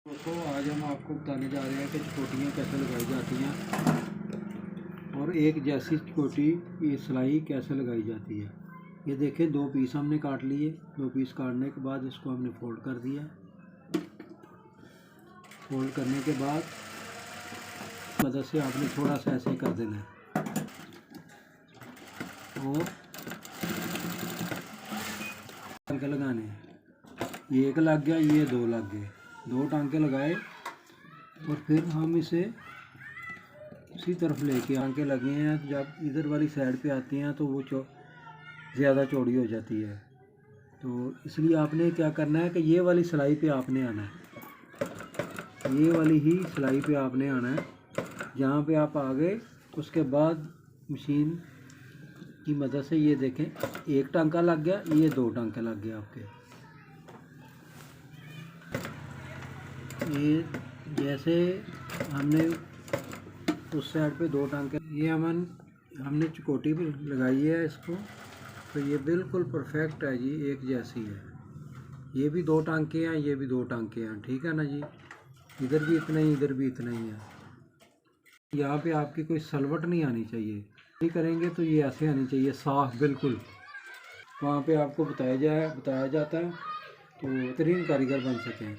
दोस्तों आज हम आपको बताने जा रहे हैं कि चकोटियाँ कैसे लगाई जाती हैं और एक जैसी चकोटी ये सिलाई कैसे लगाई जाती है। ये देखें, दो पीस हमने काट लिए। दो पीस काटने के बाद इसको हमने फोल्ड कर दिया। फोल्ड करने के बाद मदद से आपने थोड़ा सा ऐसे कर देना है और टांके लगाने हैं। ये एक लग गया, ये दो लग गए, दो टांके लगाए और फिर हम इसे उसी तरफ लेके टांके लगे हैं। तो जब इधर वाली साइड पे आती हैं तो वो ज़्यादा चौड़ी हो जाती है। तो इसलिए आपने क्या करना है कि ये वाली सिलाई पे आपने आना है, ये वाली ही सिलाई पे आपने आना है। जहाँ पे आप आ गए उसके बाद मशीन की मदद से ये देखें, एक टांका लग गया, ये दो टांके लग गए आपके। ये जैसे हमने उस साइड पे दो टांके, ये हमने चकोटी भी लगाई है इसको, तो ये बिल्कुल परफेक्ट है जी, एक जैसी है। ये भी दो टांके हैं, ये भी दो टांके हैं, ठीक है ना जी। इधर भी इतना ही, इधर भी इतना ही है। यहाँ पे आपकी कोई सलवट नहीं आनी चाहिए। ये करेंगे तो ये ऐसे आनी चाहिए, साफ बिल्कुल। वहाँ पे आपको बताया जाता है तो बेहतरीन कारीगर बन सकें।